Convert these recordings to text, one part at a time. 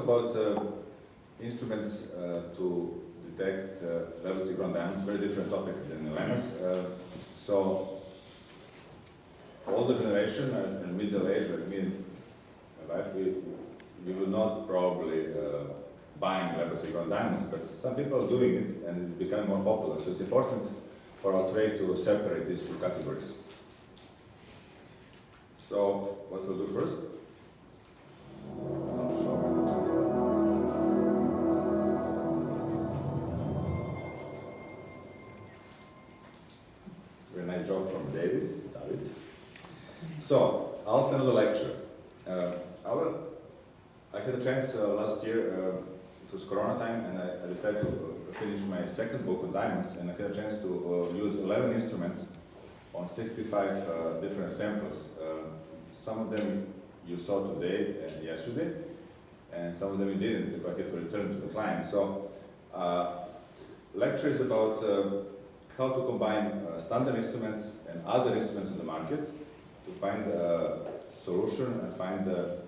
about instruments to detect level to ground diamonds, very different topic than lemons. So older generation and middle age, like me in life, we will not probably buying laboratory ground diamonds, but some people are doing it and it's becoming more popular. So it's important for our trade to separate these two categories. So what we'll do first? It's a very nice job from David. So, I'll tell the lecture. I had a chance last year, it was Corona time, and I decided to finish my second book on diamonds, and I had a chance to use 11 instruments on 65 different samples. Some of them you saw today and yesterday, and some of them you didn't, because I had to return to the client. So, lecture is about how to combine standard instruments and other instruments in the market to find a solution and find the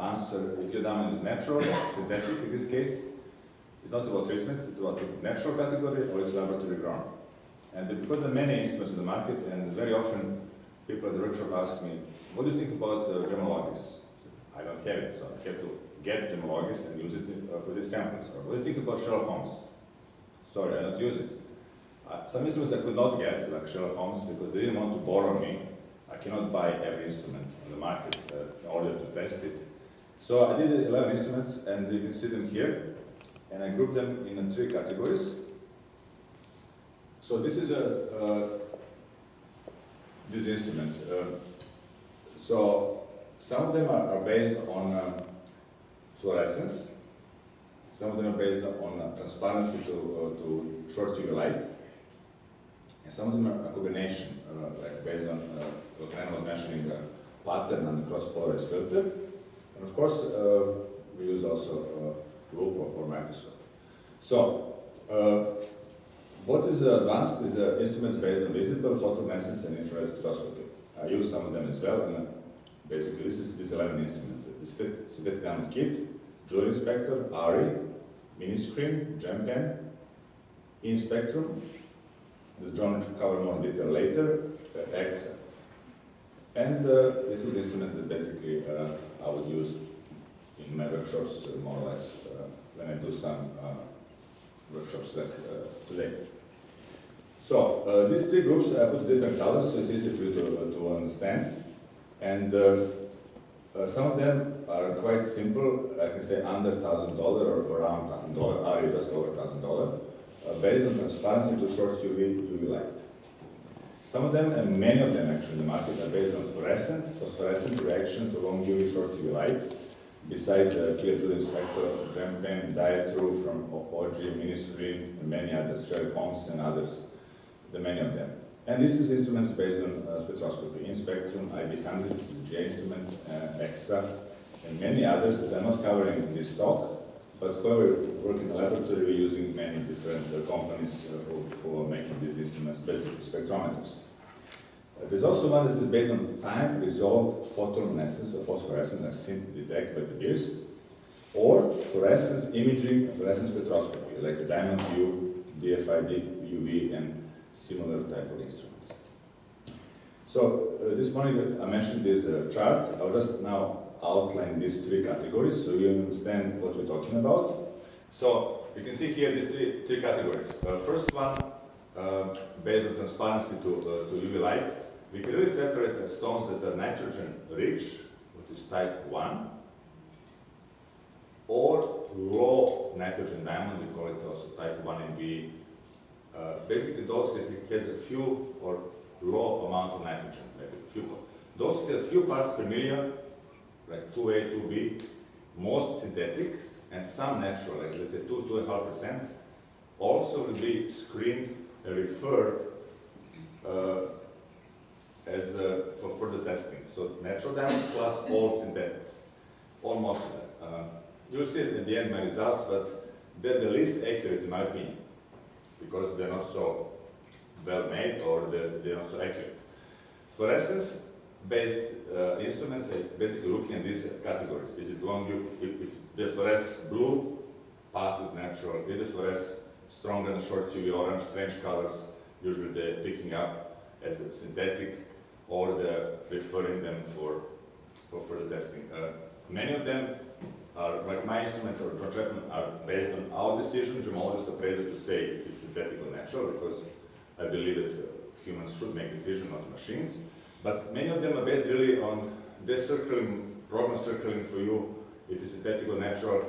answer if your diamond is natural, synthetic in this case. It's not about treatments, it's about it's natural category or it's laboratory grown. And because there are many instruments in the market, and very often people at the workshop ask me, what do you think about gemologist? I don't have it, so I have to get gemologist and use it for these samples. Or what do you think about Sherlock Holmes? Sorry, I don't use it. Some instruments I could not get, like Sherlock Holmes, because they didn't want to borrow me. I cannot buy every instrument on the market in order to test it. So I did 11 instruments, and you can see them here, and I grouped them in 3 categories. So this is these instruments. So some of them are based on fluorescence, some of them are based on transparency to short UV light, and some of them are a combination, like based on what Ren was mentioning, pattern and the cross-polarized filter. And of course, we use also loupe or microscope. So, what is advanced is instruments based on visible photoluminescence and infrared spectroscopy. I use some of them as well, and basically this is this 11 instrument. The synthetic diamond kit, jewelry inspector, ARI, mini screen, gem pen, in spectrum. The geometry cover more in detail later, EXA. And this is the instrument that basically I would use in my workshops more or less when I do some workshops like today. So these 3 groups I put different colors, so it's easy for you to understand. And some of them are quite simple, I can say under $1,000 or around $1,000, are just over $1,000, based on transparency to short UV light. Some of them, and many of them actually in the market, are based on phosphorescent reaction to long UV, short UV light, beside the clear jewelry inspector, gem pen, diode from OG, Ministry, and many others, Sherlock Holmes and others, the many of them. And this is instruments based on spectroscopy, in spectrum, IB100, J instrument, EXA, and many others that I'm not covering in this talk. But whoever work in the laboratory, we're using many different companies who are making these instruments, basically spectrometers. There's also one that is based on time resolved photoluminescence or phosphorescence as seen detected by the BIRS, or fluorescence imaging, fluorescence spectroscopy, like the diamond view, DFI, UV, and similar type of instruments. So this morning I mentioned this chart. I'll just now outline these 3 categories so you understand what we're talking about. So you can see here these three categories. First one, based on transparency to UV light, we can really separate stones that are nitrogen rich, which is type 1, or low nitrogen diamond, we call it also type 1NB. Basically those has a few or low amount of nitrogen, maybe few. Those have few parts per million, like 2A, 2B, most synthetics, and some natural, like let's say 2–2.5%, also will be screened and referred as for further testing. So natural diamonds plus all synthetics, almost of them. You'll see at the end my results, but they're the least accurate in my opinion, because they're not so well made or they're not so accurate. Fluorescence based instruments are basically looking at these categories. Is it long UV? If the fluoresce blue passes natural, if the fluoresce stronger than short UV orange, strange colors, usually they're picking up as a synthetic, or they're referring them for further testing. Many of them are, like my instruments or John Chapman, are based on our decision, gemologist appraiser, to say if it's synthetic or natural, because I believe that humans should make decisions, not machines. But many of them are based really on their circling, program circling for you, if it's synthetic or natural.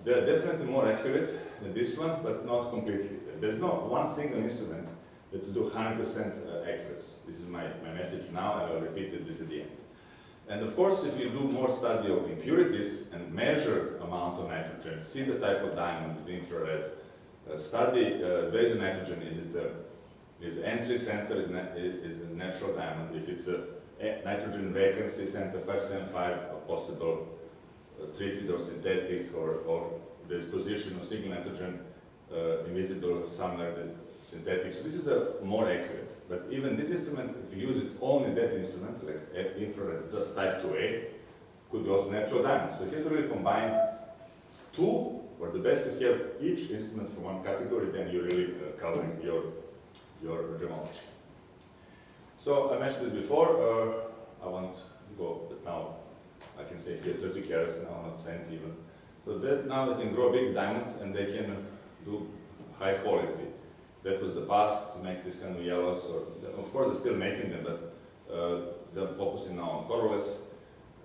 They're definitely more accurate than this one, but not completely. There's not one single instrument that will do 100% accuracy. This is my message now, and I'll repeat this at the end. And of course, if you do more study of impurities and measure amount of nitrogen, see the type of diamond with infrared, study where is the nitrogen, is entry center, is a natural diamond. If it's a nitrogen vacancy center, 575, possible treated or synthetic, or there's position of single nitrogen invisible somewhere, synthetic. So this is more accurate. But even this instrument, if you use it only that instrument, like infrared, just type 2A, could be also natural diamond. So you have to really combine two, or the best you have each instrument from one category, then you're really covering your gemology. So I mentioned this before, I want to go, but now I can say here 30 carats, now not 20 even. So that now they can grow big diamonds and they can do high quality. That was the past, to make this kind of yellows, or of course they're still making them, but they're focusing now on colorless.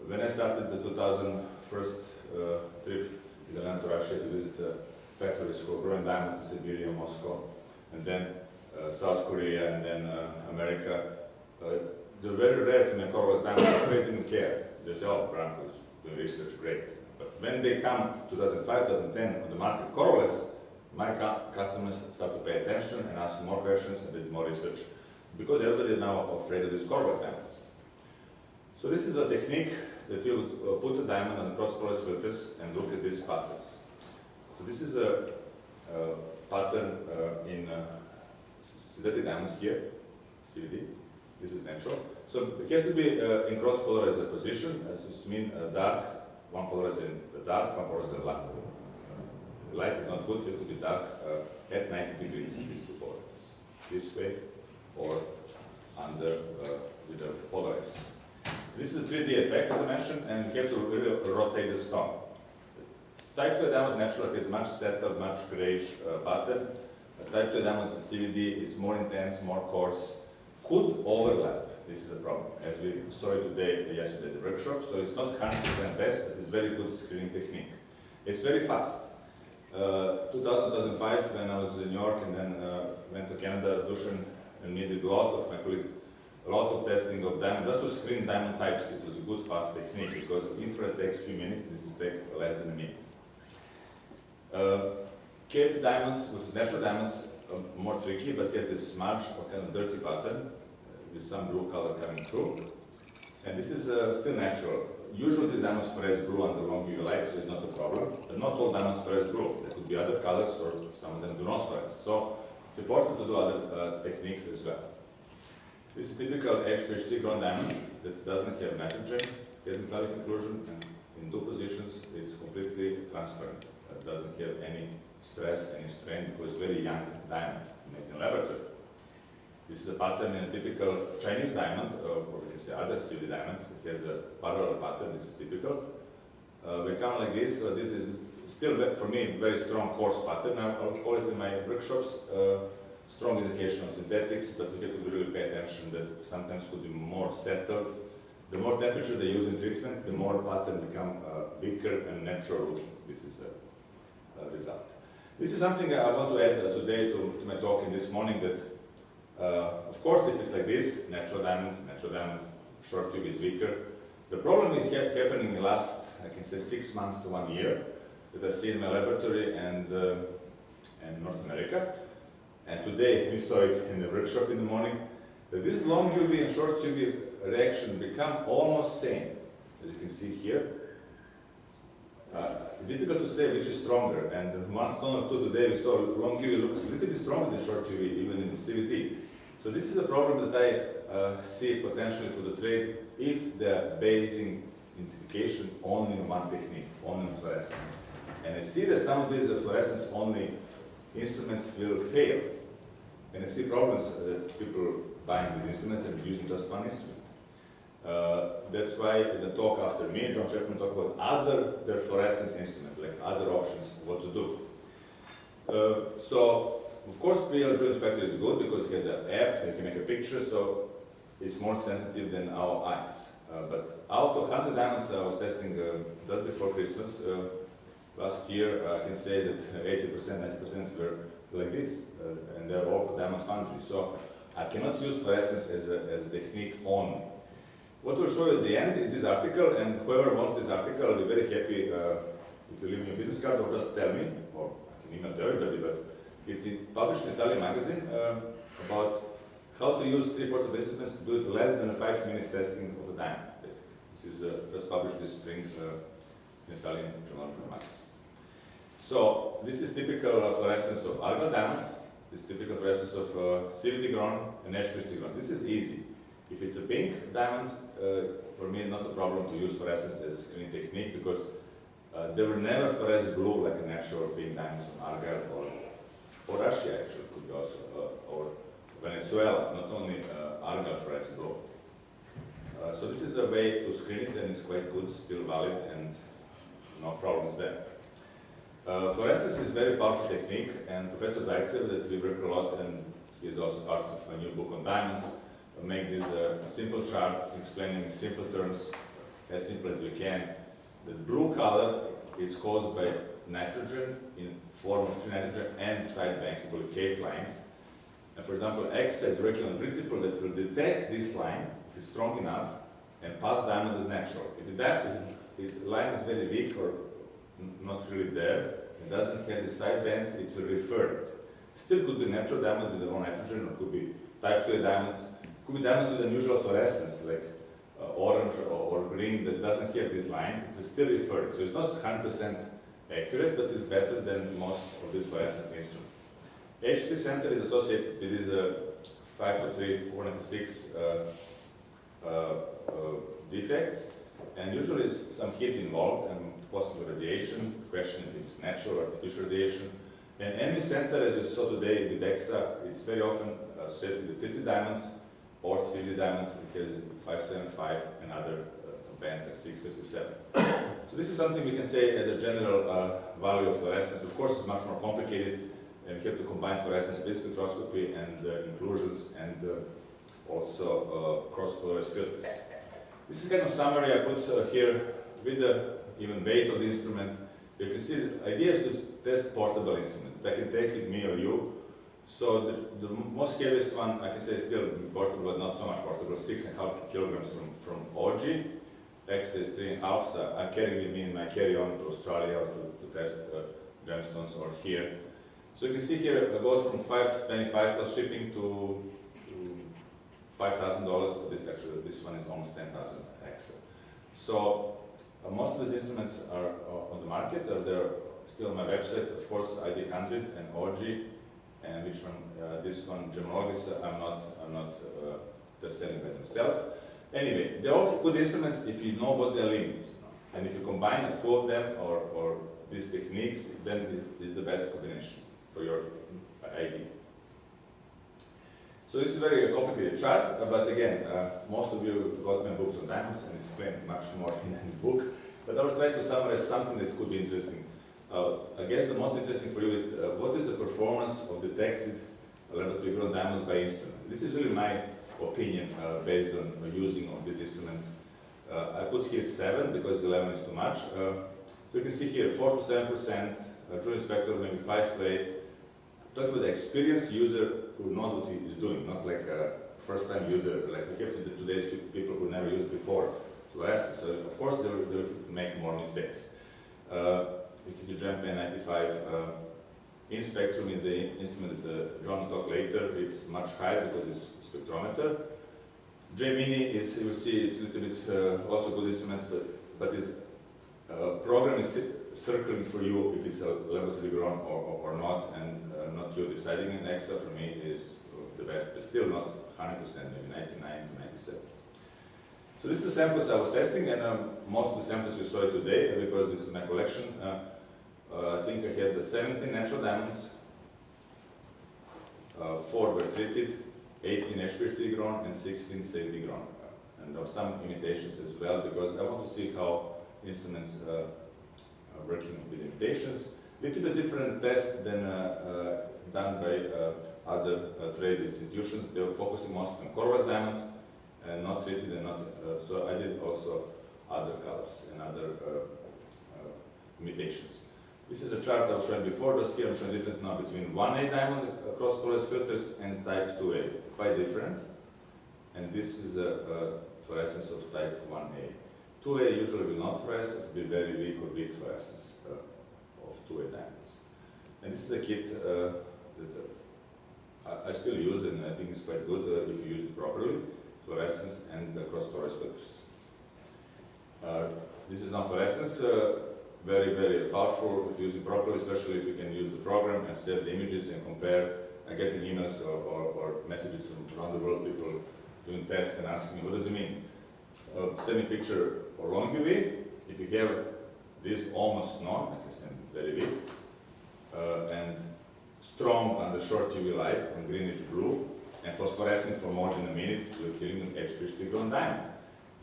When I started the 2001 trip, I went to Russia to visit factories for growing diamonds in Siberia, Moscow, and then South Korea, and then America. They're very rare to make colorless diamonds, but they didn't care. They say, oh, Branko is doing research, great. But when they come 2005, 2010 on the market colorless, my customers start to pay attention and ask more questions and did more research, because everybody is now afraid of these colorless diamonds. So this is a technique that you put a diamond on cross-porous filters and look at these patterns. So this is a pattern in synthetic diamond here, CVD. This is natural. So it has to be in cross-polarized position, as this means dark, one polarized in the dark, one polarized in the light. Light is not good, it has to be dark at 90 degrees, these two polarizes. This way, or under with the polarizers. This is a 3D effect, as I mentioned, and you have to really rotate the stone. Type 2 diamond natural is much settled, much grayish pattern. Type 2 diamond CVD is more intense, more coarse, could overlap. This is a problem, as we saw it yesterday at the workshop. So it's not 100% best, but it's very good screening technique. It's very fast. 2005, when I was in New York and then went to Canada, Dushan and me did a lot of testing of diamond, just to screen diamond types. It was a good fast technique, because infrared takes a few minutes, this is take less than a minute. Cape diamonds, which is natural diamonds, are more tricky, but get this smudge or kind of dirty pattern with some blue color coming through. And this is still natural. Usually these diamonds fluoresce blue under long UV light, so it's not a problem. But not all diamonds fluoresce blue. There could be other colors, or some of them do not fluoresce. So it's important to do other techniques as well. This is typical HPHT grown diamond that doesn't have nitrogen, has metallic inclusion, and in two positions it's completely transparent. It doesn't have any stress, any strain, because it's very young diamond made in laboratory. This is a pattern in a typical Chinese diamond, or we can say other CVD diamonds. It has a parallel pattern. This is typical. We come like this. So this is still, for me, very strong coarse pattern. I'll call it in my workshops strong indication of synthetics, but we have to really pay attention that sometimes could be more settled. The more temperature they use in treatment, the more pattern become weaker and natural looking. This is a result. This is something I want to add today to my talk in this morning, that of course, if it's like this, natural diamond, short tube is weaker. The problem is happening in the last, I can say, 6 months to 1 year, that I see in my laboratory and North America. And today we saw it in the workshop in the morning, that this long UV and short UV reaction become almost same, as you can see here. Difficult to say which is stronger, and one stone or two today we saw long UV looks a little bit stronger than short UV, even in the CVD. So this is a problem that I see potentially for the trade if they're basing identification only on one technique, only on fluorescence. And I see that some of these fluorescence-only instruments will fail. And I see problems that people buying these instruments and using just one instrument. That's why in the talk after me, John Chapman talk about their fluorescence instruments, like other options, what to do. So, of course, PL Drill Inspector is good because it has an app, you can make a picture, so it's more sensitive than our eyes. But out of 100 diamonds I was testing just before Christmas, last year I can say that 80%, 90% were like this, and they're all for diamond foundry. So I cannot use fluorescence as a technique only. What we'll show you at the end is this article, and whoever wants this article, I'll be very happy if you leave me a business card or just tell me, or I can email to everybody, but it's published in Italian magazine about how to use 3 portable instruments to do it less than 5 minutes testing of a diamond, basically. This is just published this spring in Italian gemology magazine. So this is typical fluorescence of algal diamonds. This is typical fluorescence of CVD grown and HPST grown. This is easy. If it's a pink diamonds, for me not a problem to use fluorescence as a screening technique because they will never fluoresce blue like a natural pink diamonds on argyle or Russia actually could be also, or Venezuela, not only argyle fluoresce blue. So this is a way to screen it and it's quite good, still valid and no problems there. Fluorescence is a very powerful technique and Professor Zaitsev that we work a lot and he is also part of a new book on diamonds make this a simple chart explaining in simple terms, as simple as we can. The blue color is caused by nitrogen in form of 3 nitrogen and side banks, we call it Cape lines. And for example, X is working on principle that will detect this line if it's strong enough and pass diamond as natural. If this line is very weak or not really there, it doesn't have the side bands, it will refer it. Still could be natural diamond with the low nitrogen, or could be type 2 diamonds. Could be diamonds with unusual fluorescence, like orange or green that doesn't have this line. It is still referred. So it's not 100% accurate, but it's better than most of these fluorescent instruments. HT center is associated with these 543, 496 defects, and usually some heat involved and possible radiation. The question is if it's natural or artificial radiation. And any center, as you saw today with DEXA, is very often associated with TT diamonds or CVD diamonds, because 575 and other bands like 657. So this is something we can say as a general value of fluorescence. Of course, it's much more complicated, and we have to combine fluorescence-based spectroscopy and inclusions and also cross-polarized filters. This is kind of summary I put here with the even weight of the instrument. You can see the idea is to test portable instrument. I can take it, me or you. So the most heaviest one I can say is still portable, but not so much portable, 6.5 kilograms from OG. X is 3.5, so I carry with me in my carry-on to Australia or to test gemstones or here. So you can see here it goes from $525 plus shipping to $5,000. Actually, this one is almost 10,000 X. So most of these instruments are on the market. They're still on my website. Of course, ID 100 and OG. And which one? This one, gemologist. I'm not just selling by themselves. Anyway, they're all good instruments if you know what their limits. And if you combine 2 of them or these techniques, then this is the best combination for your ID. So this is a very complicated chart, but again, most of you got my books on diamonds and explained much more in the book. But I will try to summarize something that could be interesting. I guess the most interesting for you is what is the performance of detected laboratory grown diamonds by instrument. This is really my opinion based on using of this instrument. I put here 7 because 11 is too much. So you can see here 4 to 7%, drill inspector maybe 5 to 8. Talk about the experienced user who knows what he is doing, not like a first-time user. Like we have today's people who never used before fluorescence. So of course they will make more mistakes. The GEM 95 in spectrum is the instrument that John will talk later. It's much higher because it's spectrometer. J-Mini is, you will see, it's a little bit also good instrument, but its program is circling for you if it's a laboratory grown or not, and not you deciding. And EXA for me is the best, but still not 100%, maybe 99 to 97. So this is the samples I was testing, and most of the samples you saw today, because this is my collection. I think I had 17 natural diamonds, 4 were treated, 18 HPHD grown, and 16 safety grown. And there were some imitations as well, because I want to see how instruments are working with imitations. Little bit different test than done by other trade institutions. They were focusing mostly on colorless diamonds and not treated and not. So I did also other colors and other imitations. This is a chart I was showing before. Just here I'm showing the difference now between 1A diamond across colorless filters and type 2A. Quite different. And this is a fluorescence of type 1A. 2A usually will not fluoresce, it will be very weak or weak fluorescence of 2A diamonds. And this is a kit that I still use, and I think it's quite good if you use it properly, fluorescence and cross-colorless filters. This is now fluorescence, very, very powerful if you use it properly, especially if you can use the program and save the images and compare. I get emails or messages from around the world, people doing tests and asking me, what does it mean? Send me a picture for long UV. If you have this almost none, I can send very weak, and strong under short UV light from greenish blue, and phosphorescent for more than a minute, you're killing an HPHD grown diamond.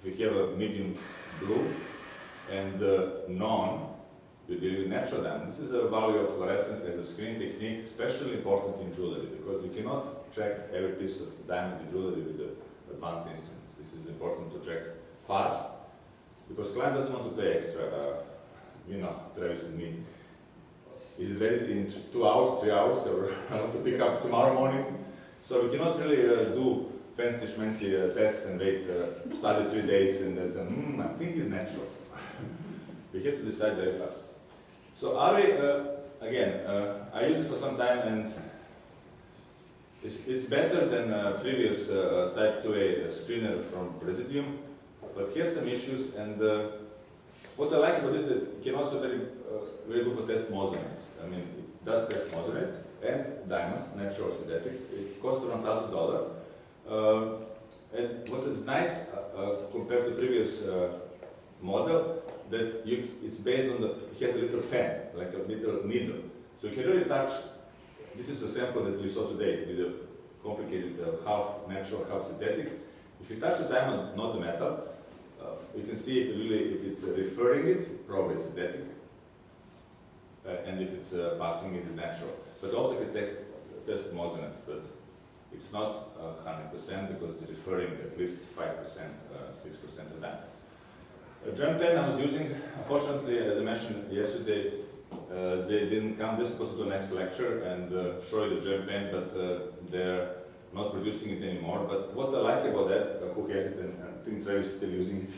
If you have a medium blue and none, you're dealing with natural diamond. This is a value of fluorescence as a screening technique, especially important in jewelry, because you cannot check every piece of diamond in jewelry with the advanced instruments. This is important to check fast, because client doesn't want to pay extra, Travis and me. Is it ready in 2 hours, 3 hours, or I want to pick up tomorrow morning? So we cannot really do fancy schmancy tests and wait, study 3 days and say, I think it's natural. We have to decide very fast. So Ari, again, I used it for some time, and it's better than previous type 2A screener from Presidium, but it has some issues. And what I like about this is that it can also very good for test mosaics. I mean, it does test mosaic and diamonds, natural or synthetic. It costs around $1,000. And what is nice compared to previous model, that it's based on it has a little pen, like a little needle. So you can really touch. This is a sample that we saw today with a complicated half natural, half synthetic. If you touch the diamond, not the metal, you can see if it's referring it, probably synthetic, and if it's passing it is natural. But also you can test mosaic, but it's not 100% because it's referring at least 5%, 6% of diamonds. Gem pen I was using, unfortunately, as I mentioned yesterday, they didn't come. This was the next lecture and show you the gem pen, but they're not producing it anymore. But what I like about that, who has it, and I think Travis is still using it,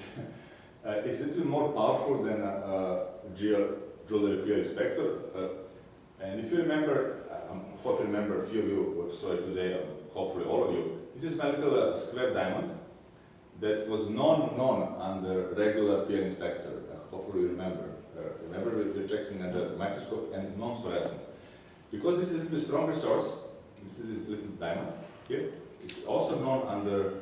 it's a little more powerful than a jewelry peer inspector. And if you remember, I hope you remember, a few of you saw it today, hopefully all of you, this is my little square diamond that was non under regular peer inspector. Hopefully you remember. Remember we're checking under microscope and non-fluorescence. Because this is a little bit stronger source, this is this little diamond here. It's also known under,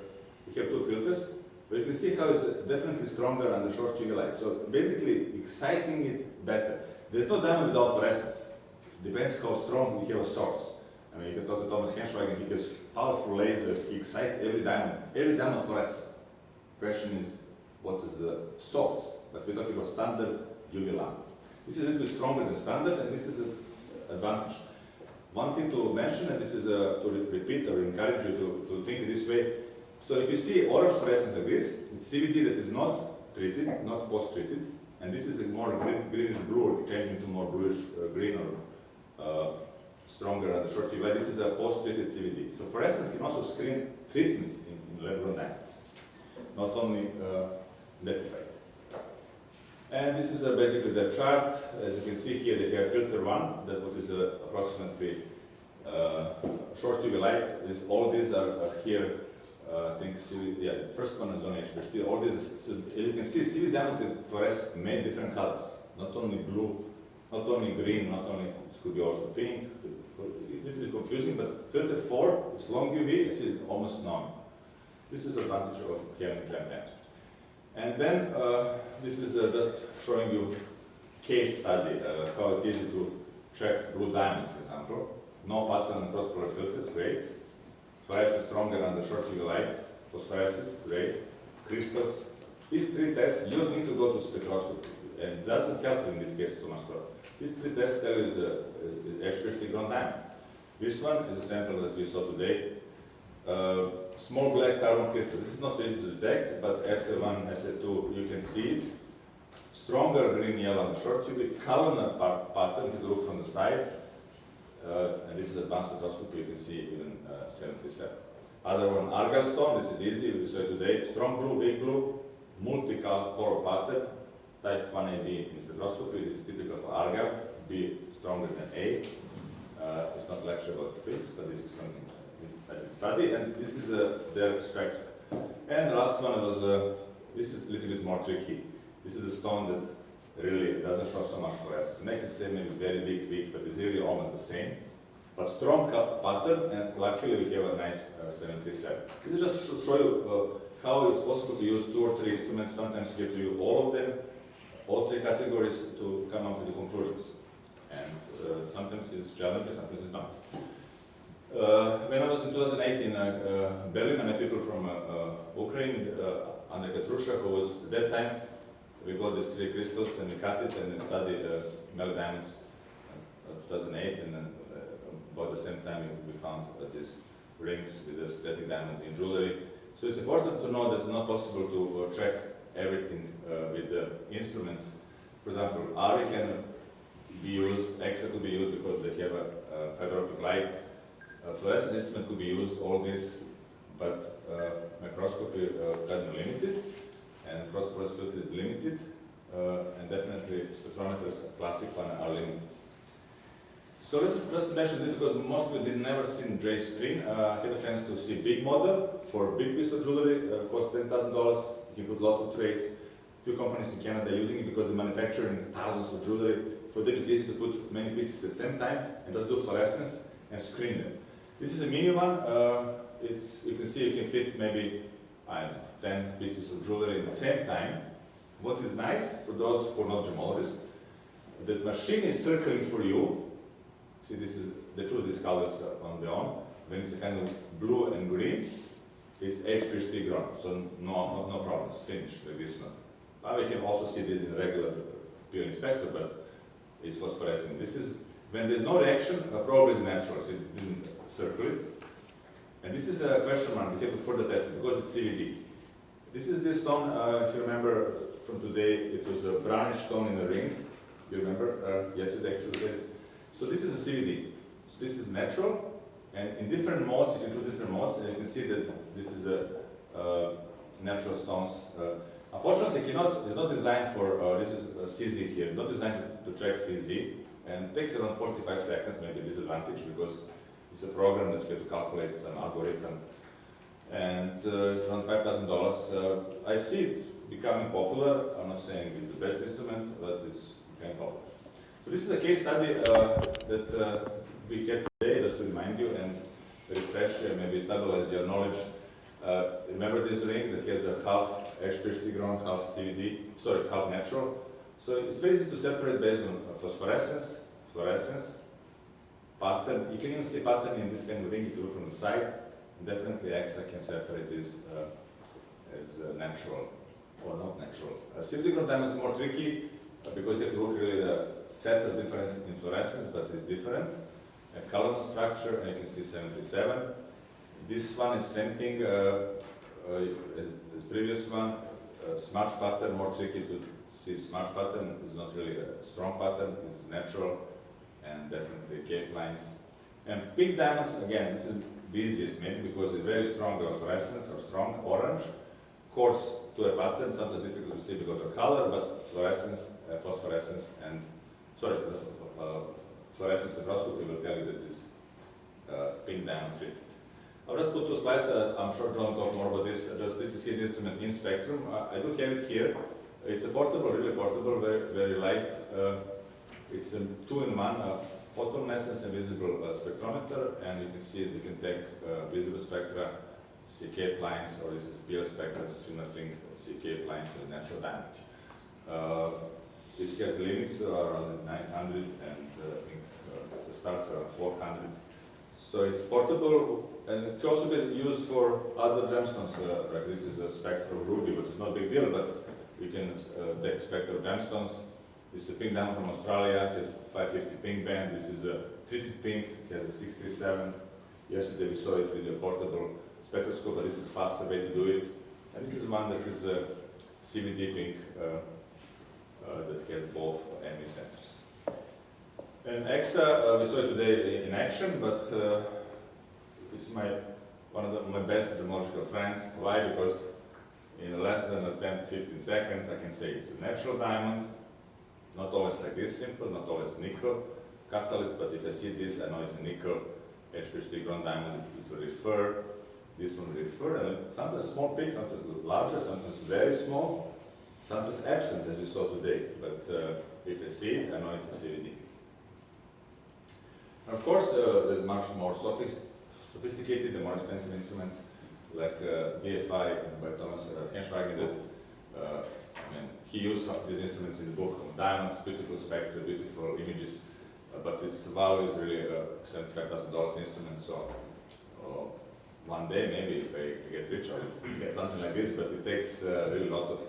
we have 2 filters, but you can see how it's definitely stronger under short UV light. So basically exciting it better. There's no diamond without fluorescence. Depends how strong we have a source. I mean, you can talk to Thomas Henschwagen, he has powerful laser, he excites every diamond fluoresces. Question is, what is the source? But we're talking about standard UV lamp. This is a little bit stronger than standard, and this is an advantage. One thing to mention, and this is to repeat or encourage you to think this way. So if you see orange fluorescence like this, it's CVD that is not treated, not post-treated, and this is a more greenish blue, changing to more bluish green or stronger at the short UV light. This is a post-treated CVD. So fluorescence can also screen treatments in lab-grown diamonds, not only identified. And this is basically the chart. As you can see here, they have filter 1, that what is approximately short UV light. All these are here. I think the first one is on HPHD. All these, so as you can see, CV diamond can fluoresce many different colors, not only blue, not only green, not only, it could be also pink, little bit confusing, but filter 4 is long UV, you see almost none. This is the advantage of having clamp lamp. And then this is just showing you case study, how it's easy to check blue diamonds, for example. No pattern cross polar filters, great. Fluorescence stronger under short UV light. Phosphorescence, great. Crystals. These 3 tests, you don't need to go to spectroscopy. And it doesn't help in this case too much. These 3 tests tell you is HPHT ground diamond. This one is a sample that we saw today. Small black carbon crystal. This is not so easy to detect, but SA1, SA2, you can see it. Stronger green yellow on the short UV, columnar pattern, if you look from the side. And this is advanced spectroscopy, you can see even 77. Other one, argyle stone, this is easy, we saw it today. Strong blue, big blue, multicolor pattern, type 1AB in spectroscopy. This is typical for argyle, B stronger than A. It's not lecture about physics, but this is something I did study, and this is their spectrum. And the last one was, this is a little bit more tricky. This is a stone that really doesn't show so much fluorescence. Make it say maybe very big, but it's really almost the same. But strong pattern, and luckily we have a nice 737. This is just to show you how it's possible to use 2 or 3 instruments. Sometimes you have to use all of them, all 3 categories to come up with the conclusions. And sometimes it's challenging, sometimes it's not. When I was in 2008 in Berlin, I met people from Ukraine, Andrei Katrusha, who was at that time. We got these 3 crystals and we cut it and then studied mellow diamonds in 2008, and then about the same time we found these rings with the synthetic diamond in jewelry. So it's important to know that it's not possible to check everything with the instruments. For example, RE can be used, EXA could be used because they have a fiber optic light. Fluorescent instrument could be used, all this, but microscopy can be limited, and cross-polar filter is limited, and definitely spectrometers, classic one, are limited. So let's just mention this because most of you did never seen Jay's screen. I had a chance to see big model for a big piece of jewelry, cost $10,000. You can put a lot of trays. Few companies in Canada are using it because they're manufacturing thousands of jewelry. For them it's easy to put many pieces at the same time and just do fluorescence and screen them. This is a mini one. You can see you can fit maybe, I don't know, 10 pieces of jewelry at the same time. What is nice for those who are not gemologists, the machine is circling for you. See, this is, they choose these colors on their own. When it's a kind of blue and green, it's HPHT ground, so no problems, finished like this one. Now we can also see this in a regular peel inspector, but it's phosphorescent. This is, when there's no reaction, probably is natural, so it didn't circle it. And this is a question mark, we have to further test it because it's CVD. This is this stone, if you remember from today, it was a brownish stone in the ring. You remember? Yes, it actually did. So this is a CVD. So this is natural, and in different modes, you can choose different modes, and you can see that this is a natural stones. Unfortunately, it's not designed for, this is a CZ here, not designed to check CZ, and it takes around 45 seconds, maybe a disadvantage, because it's a program that you have to calculate some algorithm, and it's around $5,000. I see it becoming popular. I'm not saying it's the best instrument, but it's becoming popular. So this is a case study that we had today, just to remind you and refresh, maybe stabilize your knowledge. Remember this ring that has a half HPHT ground, half CVD, sorry, half natural. So it's very easy to separate based on phosphorescence, fluorescence, pattern. You can even see pattern in this kind of ring if you look from the side. And definitely EXA can separate this as natural or not natural. CVD ground diamond is more tricky. Because you have to look really the set of difference in fluorescence, but it's different. A column structure, and you can see 77. This one is same thing as previous one. Smudge pattern, more tricky to see smudge pattern. It's not really a strong pattern, it's natural, and definitely cape lines. And pink diamonds, again, this is the easiest maybe because it's very strong fluorescence or strong orange. Coarse to a pattern, sometimes difficult to see because of color, but fluorescence, phosphorescence, and fluorescence spectroscopy will tell you that this pink diamond treated. I'll just put 2 slides. I'm sure John will talk more about this. This is his instrument in spectrum. I do have it here. It's a portable, really portable, very, very light. It's a 2-in-1 photoluminescence and visible spectrometer, and you can see you can take visible spectra, see Cape lines, or this is BL spectra, similar thing, see Cape lines and natural damage. This has limits around 900, and I think the starts around 400. So it's portable, and it can also be used for other gemstones. Like this is a spectrum of ruby, but it's not a big deal. But we can take spectrum of gemstones. This is a pink diamond from Australia. It has 550 pink band. This is a treated pink. It has a 637. Yesterday we saw it with a portable spectroscope, but this is a faster way to do it. And this is one that is a CVD pink that has both ME centers. And EXA, we saw it today in action, but it's one of my best gemological friends. Why? Because in less than 10 to 15 seconds, I can say it's a natural diamond, not always like this simple, not always nickel catalyst, but if I see this, I know it's a nickel HPHT ground diamond. It's a refer. This one refer, and sometimes small peaks, sometimes larger, sometimes very small, sometimes absent, as we saw today. But if I see it, I know it's a CVD. Of course, there's much more sophisticated and more expensive instruments like DFI by Thomas Henschweigen. He used some of these instruments in the book on diamonds, beautiful spectra, beautiful images, but its value is really $75,000 instrument. So one day, maybe if I get rich, I'll get something like this. But it takes really a lot of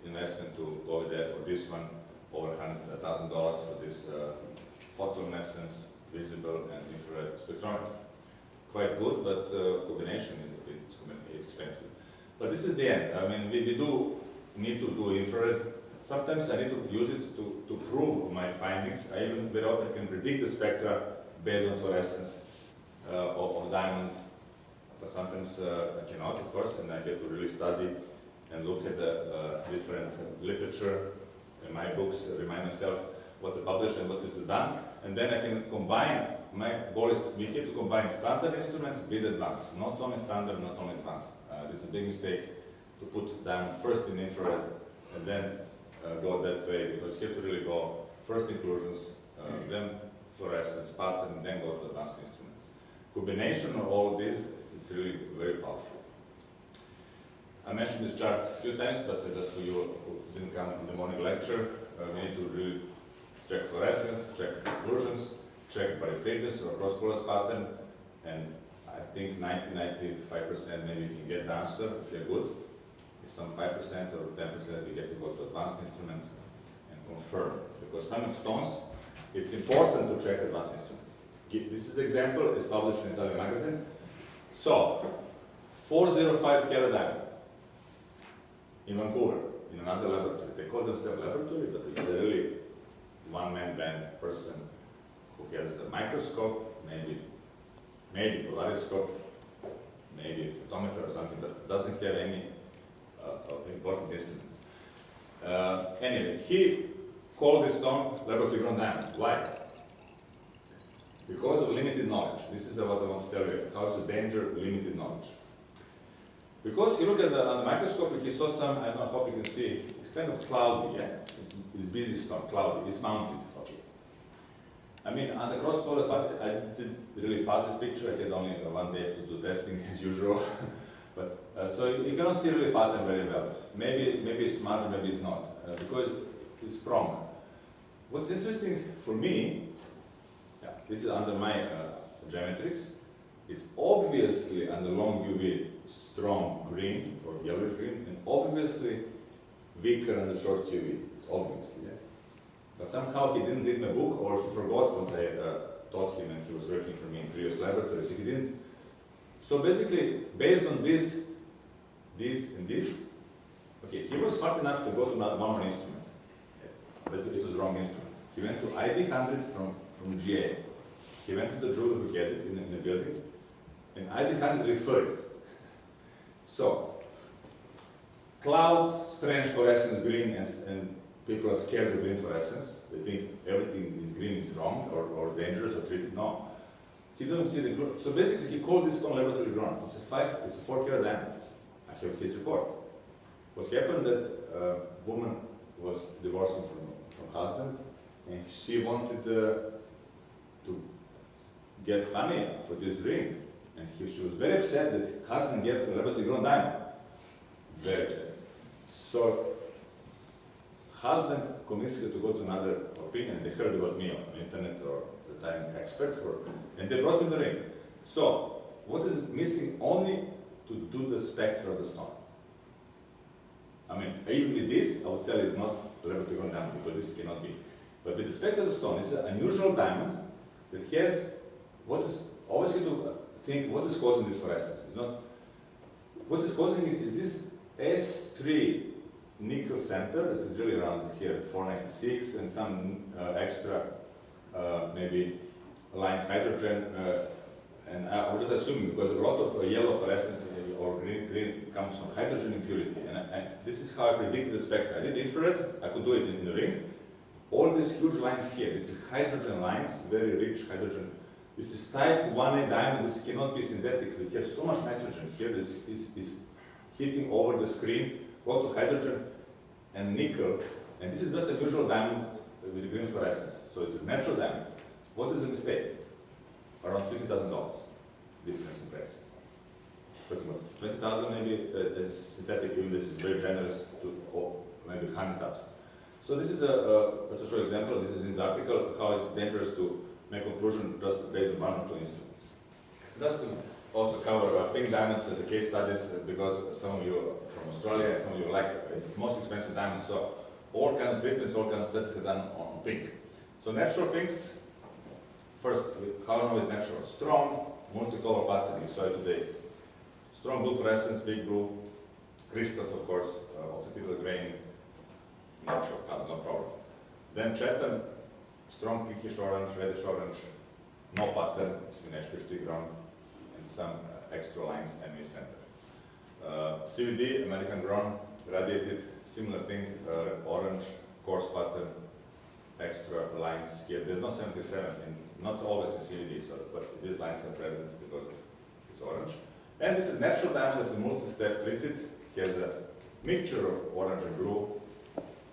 investment to go with that. Or this one, over $100,000 for this. Photoluminescence, visible, and infrared spectrometer. Quite good, but combination is expensive. But this is the end. We do need to do infrared. Sometimes I need to use it to prove my findings. I even very often can predict the spectra based on fluorescence of diamond. But sometimes I cannot, of course, and I have to really study and look at the different literature in my books, remind myself what they published and what is done, and then I can combine. My goal is we have to combine standard instruments with advanced, not only standard, not only advanced. This is a big mistake to put diamond first in infrared and then go that way, because you have to really go first inclusions, then fluorescence pattern, then go to advanced instruments. Combination of all of these, it's really very powerful. I mentioned this chart a few times, but that's for you who didn't come to the morning lecture. We need to really check fluorescence, check inclusions, check peripherals or cross-polaris pattern, and I think 90–95% maybe you can get the answer if you're good. If some 5% or 10% you get to go to advanced instruments and confirm. Because some stones, it's important to check advanced instruments. This is example, it's published in Italian magazine. So, 405 carat diamond in Vancouver, in another laboratory. They call themselves laboratory, but it's really one-man band person who has a microscope, maybe polariscope, maybe a photometer or something, but doesn't have any important instruments. Anyway, he called this stone laboratory ground diamond. Why? Because of limited knowledge. This is what I want to tell you. How is the danger limited knowledge? Because you look at on the microscope, he saw some, I hope you can see, it's kind of cloudy, yeah? It's busy stone, cloudy, it's mounted, okay. On the cross-polar, I did really fast this picture, I had only one day to do testing as usual. But so you cannot see really pattern very well. Maybe it's smart, maybe it's not, because it's prone. What's interesting for me, this is under my geometrics, it's obviously under long UV strong green or yellowish green, and obviously weaker under short UV. It's obviously, yeah. But somehow he didn't read my book, or he forgot what I taught him when he was working for me in previous laboratories. He didn't. So basically, based on this, and this, okay, he was smart enough to go to one more instrument, but it was the wrong instrument. He went to ID 100 from GA. He went to the jeweler who has it in the building, and ID 100 referred it. So, clouds, strange fluorescence green, and people are scared of green fluorescence. They think everything is green is wrong or dangerous or treated. No. He doesn't see the glow. So basically, he called this stone laboratory ground. It's a 4 carat diamond. I have his report. What happened that a woman was divorcing from husband, and she wanted to get honey for this ring. And she was very upset that husband gave a laboratory grown diamond. Very upset. So husband convinced her to go to another opinion. They heard about me on the internet or the time expert for, and they brought me the ring. So what is missing only to do the spectra of the stone? I mean, even with this, I would tell you it's not laboratory grown diamond because this cannot be. But with the spectra of the stone, it's an unusual diamond that has what is always going to think what is causing this fluorescence. It's not what is causing it is this S3 nickel center that is really around here, 496, and some extra maybe aligned hydrogen. And I was just assuming because a lot of yellow fluorescence or green comes from hydrogen impurity. And this is how I predicted the spectra. I did infrared, I could do it in the ring. All these huge lines here, this is hydrogen lines, very rich hydrogen. This is type 1A diamond, this cannot be synthetic. We have so much nitrogen here, this is hitting over the screen, lots of hydrogen and nickel. And this is just a usual diamond with green fluorescence. So it's a natural diamond. What is the mistake? Around $50,000 difference in price. Talking about 20,000 maybe as synthetic, even this is very generous to maybe 100,000. So this is let's show an example. This is in the article how it's dangerous to make conclusion just based on one or two instruments. Just to also cover pink diamonds as a case studies because some of you are from Australia and some of you like it's the most expensive diamond. So all kind of treatments, all kind of studies are done on pink. So natural pinks. First, how I know it's natural? Strong multicolor pattern. You saw it today. Strong blue fluorescence, big blue crystals, of course, optical grain. Natural, no problem. Then Chatham, strong pinkish orange, reddish orange, no pattern, it's been HPHT ground, and some extra lines and center. CVD, American ground, radiated, similar thing, orange, coarse pattern, extra lines here. There's no 77, and not always in CVD, so, but these lines are present because it's orange. And this is natural diamond that is multi-step treated. He has a mixture of orange and blue.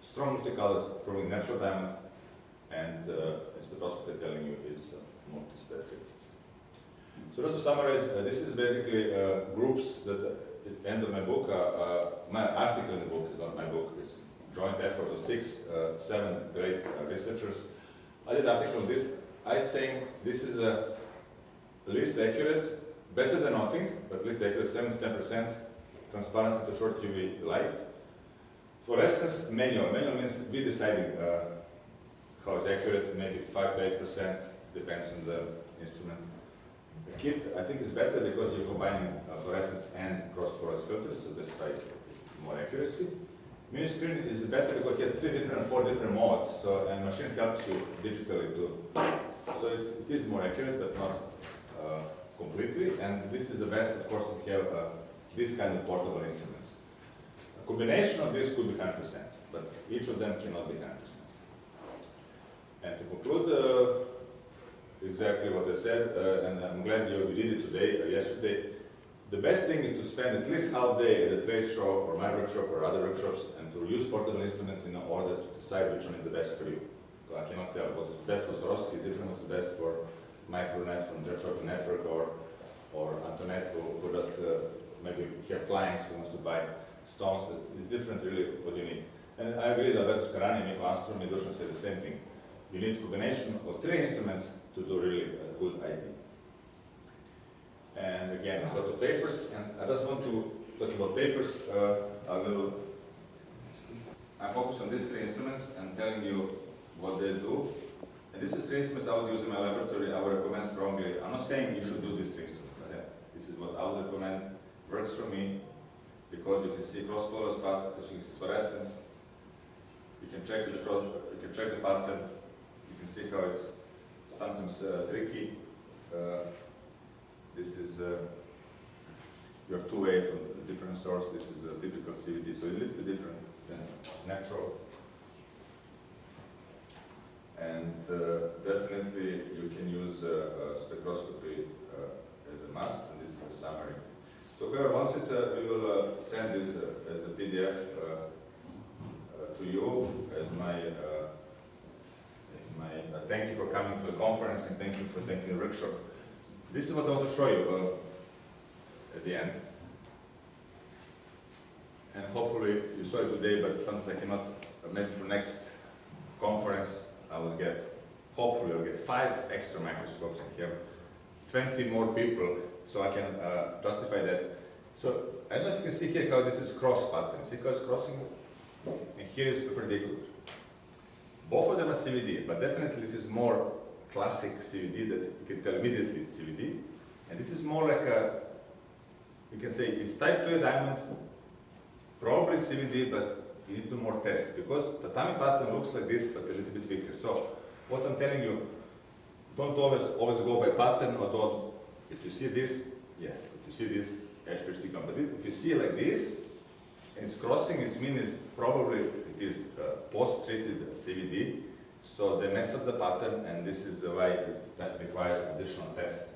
Strong multicolors proving natural diamond, and spectroscopy telling you is multi-step treated. So just to summarize, this is basically groups that at the end of my book, my article in the book is not my book, it's joint effort of 7 great researchers. I did an article on this. I think this is least accurate, better than nothing, but least accurate, 7 to 10% transparency to short UV light. Fluorescence manual. Manual means we deciding how it's accurate, maybe 5 to 8%, depends on the instrument. The kit, I think, is better because you're combining fluorescence and cross-fluorescence filters, so that's why more accuracy. Mini screen is better because it has 3 different, 4 different modes, so and machine helps you digitally to. So it is more accurate, but not completely. And this is the best, of course, to have this kind of portable instruments. A combination of this could be 100%, but each of them cannot be 100%. And to conclude, exactly what I said, and I'm glad you did it today or yesterday. The best thing is to spend at least half day at a trade show or my workshop or other workshops and to use portable instruments in order to decide which one is the best for you. So I cannot tell what is best for Swarovski is different what's best for Micronet from Jeff Shorten Network or Antoinette who just maybe have clients who wants to buy stones. It's different really what you need. And I agree that Alberto Scarani, Miko Armstrong, and Dushan said the same thing. You need a combination of 3 instruments to do really a good ID. And again, let's go to papers, and I just want to talk about papers I focus on these 3 instruments and telling you what they do. And this is 3 instruments I would use in my laboratory. I would recommend strongly. I'm not saying you should do these 3 instruments, but this is what I would recommend. Works for me because you can see cross-colors, because you can see fluorescence. You can check the pattern. You can see how it's sometimes tricky. This is you have 2A from a different source. This is a typical CVD, so a little bit different than natural. And definitely you can use spectroscopy as a must, and this is the summary. So whoever wants it, we will send this as a PDF to you as my thank you for coming to the conference and thank you for taking the workshop. This is what I want to show you at the end. And hopefully you saw it today, but sometimes I cannot, maybe for next conference I will get, hopefully I'll get 5 extra microscopes in here, 20 more people, so I can justify that. So I don't know if you can see here how this is cross pattern. See how it's crossing? And here is perpendicular. Both of them are CVD, but definitely this is more classic CVD that you can tell immediately it's CVD. And this is more like a, you can say it's type 2 diamond, probably CVD, but you need to do more tests because the tatami pattern looks like this, but a little bit weaker. So what I'm telling you, don't always go by pattern, or don't, if you see this, yes, if you see this, H.P.H.D. but if you see like this, and it's crossing, it means probably it is post-treated CVD, so they mess up the pattern, and this is why that requires additional tests.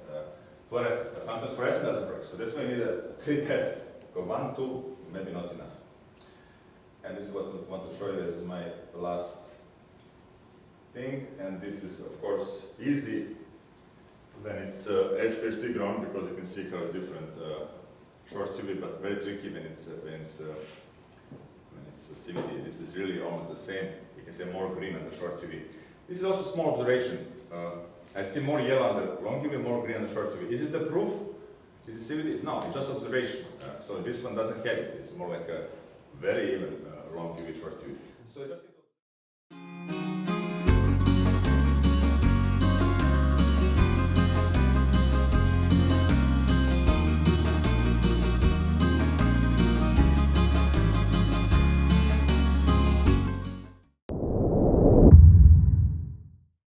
Fluorescence, sometimes fluorescence doesn't work, so that's why you need 3 tests. Go 1, 2, maybe not enough. And this is what I want to show you. This is my last thing, and this is of course easy when it's H.P.H.D. ground, because you can see how it's different. Short TV, but very tricky when it's CVD. This is really almost the same. You can say more green on the short TV. This is also small observation. I see more yellow on the long UV, more green on the short UV. Is it the proof? Is it CVD? No, it's just observation. So this one doesn't have it. It's more like a very even long UV, short UV. So just